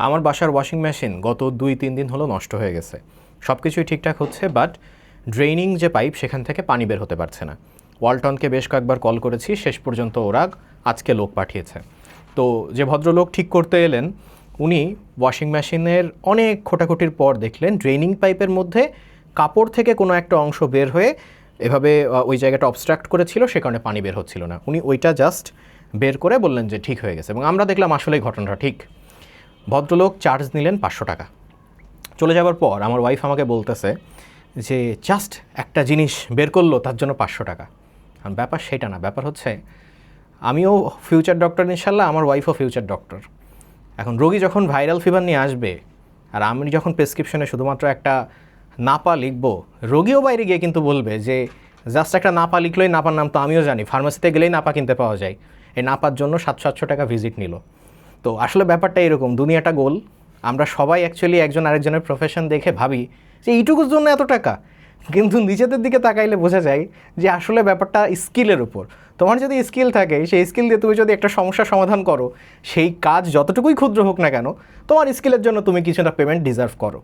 আমার বাসার washing machine গত 2-3 দিন হলো নষ্ট হয়ে গেছে। সব কিছুই ঠিকঠাক হচ্ছে, বাট ড্রেনিং যে পাইপ সেখান থেকে পানি বের হতে পারছে না। ওয়ালটনকে বেশ কয়েকবার কল করেছি, শেষ পর্যন্ত ওরা আজকে লোক পাঠিয়েছে। তো যে ভদ্রলোক ঠিক করতে এলেন উনি ওয়াশিং মেশিনের অনেক খোঁটাখুটির পর দেখলেন ড্রেনিং পাইপের মধ্যে কাপড় থেকে কোনো একটা অংশ বের হয়ে এভাবে ওই জায়গাটা অবস্ট্রাক্ট করেছিল, সে কারণে পানি বের হচ্ছিল না। উনি ওইটা জাস্ট বের করে বললেন যে ঠিক হয়ে গেছে, এবং আমরা দেখলাম আসলেই ঘটনাটা ঠিক। ভদ্রলোক চার্জ নিলেন 500 টাকা। চলে যাওয়ার পর আমার ওয়াইফ আমাকে বলতেছে যে জাস্ট একটা জিনিস বের করলো তার জন্য 500 টাকা। কারণ ব্যাপার সেটা না, ব্যাপার হচ্ছে আমিও ফিউচার ডক্টর ইনশাল্লাহ, আমার ওয়াইফও ফিউচার ডক্টর। এখন রোগী যখন ভাইরাল ফিভার নিয়ে আসবে আর আমি যখন প্রেসক্রিপশনে শুধুমাত্র একটা নাপা লিখবো, রোগীও বাইরে গিয়ে কিন্তু বলবে যে জাস্ট একটা নাপা লিখলোই, নাপার নাম তো আমিও জানি, ফার্মেসিতে গেলেই নাপা কিনতে পাওয়া যায়, এই নাপার জন্য 700 টাকা ভিজিট নিল। তো আসলে ব্যাপারটা এরকম, দুনিয়াটা গোল। আমরা সবাই অ্যাকচুয়ালি একজন আরেকজনের প্রফেশন দেখে ভাবি যে এইটুকুর জন্য এত টাকা, কিন্তু নিজেদের দিকে তাকাইলে বোঝা যায় যে আসলে ব্যাপারটা স্কিলের উপর। তোমার যদি স্কিল থাকে, সেই স্কিল দিয়ে তুমি যদি একটা সমস্যার সমাধান করো, সেই কাজ যতটুকুই ক্ষুদ্র হোক না কেন, তোমার স্কিলের জন্য তুমি কিছুটা পেমেন্ট ডিজার্ভ করো।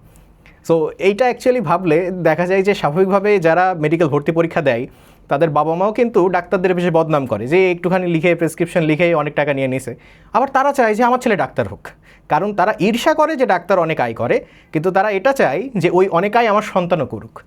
সো এইটা অ্যাকচুয়ালি ভাবলে দেখা যায় যে স্বাভাবিকভাবে যারা মেডিকেল ভর্তি পরীক্ষা দেয় তাদের বাবা মাও কিন্তু ডাক্তারদের বেশি বদনাম করে যে একটুখানি লিখে প্রেসক্রিপশন লিখেই অনেক টাকা নিয়ে নিছে। আবার তারা চায় যে আমার ছেলে ডাক্তার হোক, কারণ তারা ঈর্ষা করে যে ডাক্তার অনেক আয় করে, কিন্তু তারা এটা চায় যে ওই অনেক আয় আমার সন্তানও করুক।